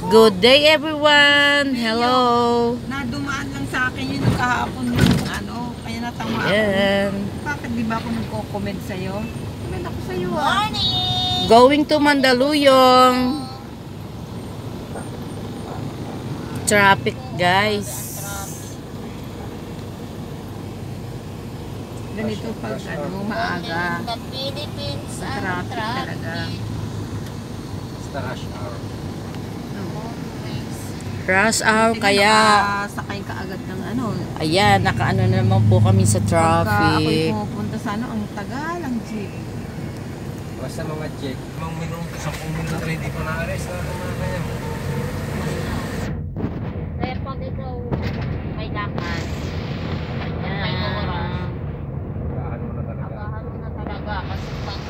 Good day everyone! Hello! Nadumaan lang sa akin yun kahapon yung kaya natama ako. Ayan. Bakit di ba ako nagko-comment sa'yo? Comment ako sa'yo Morning! Going to Mandaluyong. Traffic guys. Ganito pag maaga. The Philippines ang Traffic talaga. Basta rush hour. Rush hour kaya. Sakay ka agad ng Ayan, nakaano na naman po kami sa Pagka ako'y traffic. pumupunta sa ang tagal ang jeep. Basta mga check. Mga minuto, 10 minuto rin, hindi pa na-arrest na mga ganyan. Kaya pag ikaw may lakad, may oras, Kaano mo na talaga. agahan mo na talaga. Kasi pag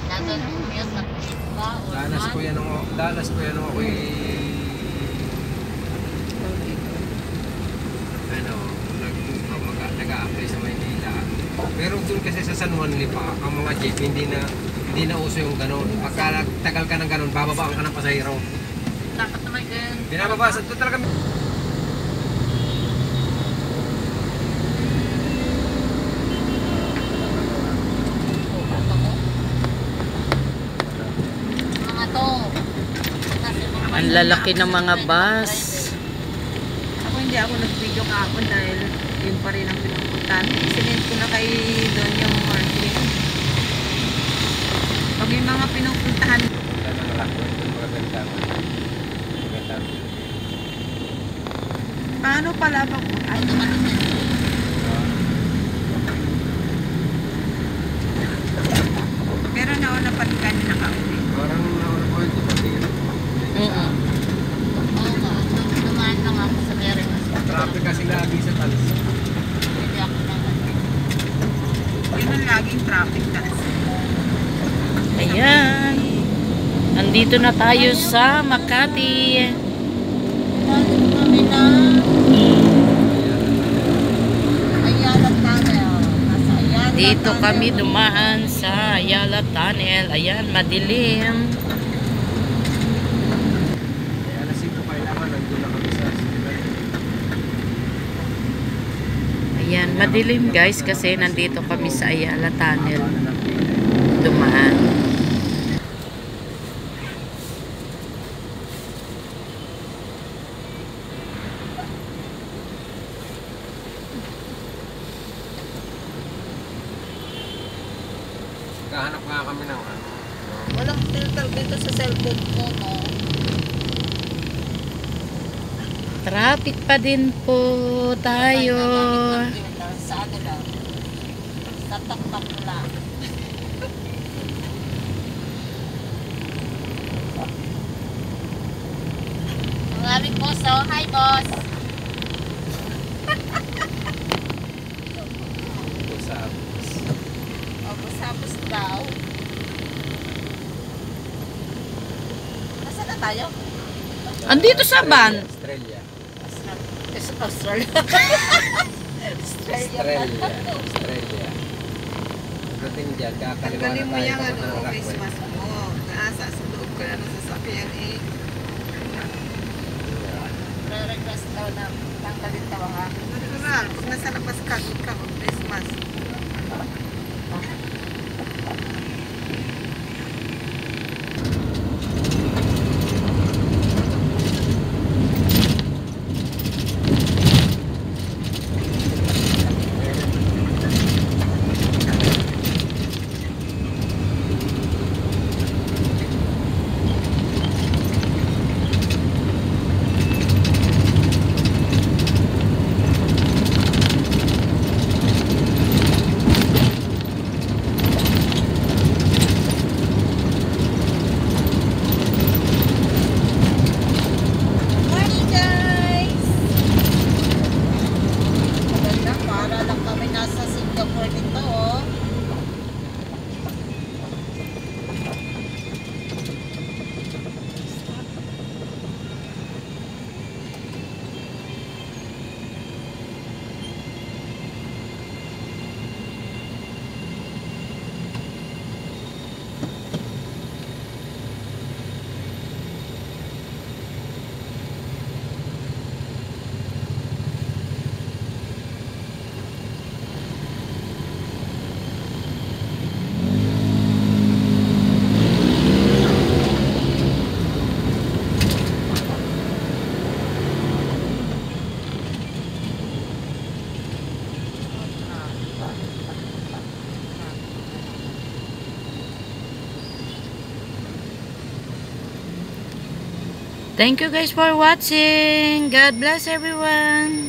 nagano mo yan sa trip ba, or Dalas ko yan nung ako'y nag-a-apply sa Maynila. Pero doon kasi sa San Juan Lipa, ang mga jeep hindi na uso yung ganun. Pagka tagal ka ng ganun, bababaan ka ng pasahero. dapat naman ganyan. Binababa, sa doon talaga. Mga to. Kasi mga Ang lalaki ng mga bus. Ako hindi ako nag-video kahapon dahil yun pa rin ang pinupuntahan. Sinend ko na kay Donya Martin. Pag yung mga pinupuntahan, paano pala ba kung pero nauna pa rin kami nakauwi. Parang nauna ko ito pati. Mm-mm. Oo nga, dumaan lang ako sa Merinas. Traffic kasi lagi sa talis. Hindi ako na. Yun ang laging traffic kasi. Ayan. Nandito na tayo sa Makati. Dahil kami na Ayala Tunnel. Nasa Ayala Dito Tunnel. kami dumaan sa Ayala Tunnel. Ayan, madilim. Kaya alas 5 kailangan, nandun na kami sa Sibilay. Ayan, madilim guys kasi nandito kami sa Ayala Tunnel. Dumaan. Kahanap nga kami ng Walang filter dito sa cellphone ko, no? Traffic pa din po tayo. Sa ano lang? Sa taktak lang. Ang aming boss, oh. Hi, boss. Usapos. O, busapos daw. Nasaan na tayo? Andito sa van. Australia. Australia. Australia. Australia. Pagdating dyan, kakaliwa na Tanggalin mo tayo yung papunta ng face Rockwell. mask mo. Nasa sa loob ka na ng sasakyan eh. Re-request daw na tanggalin daw ha. Natural, pag nasa labas ka, huwag ka mag-face mask. Thank you guys for watching. God bless everyone.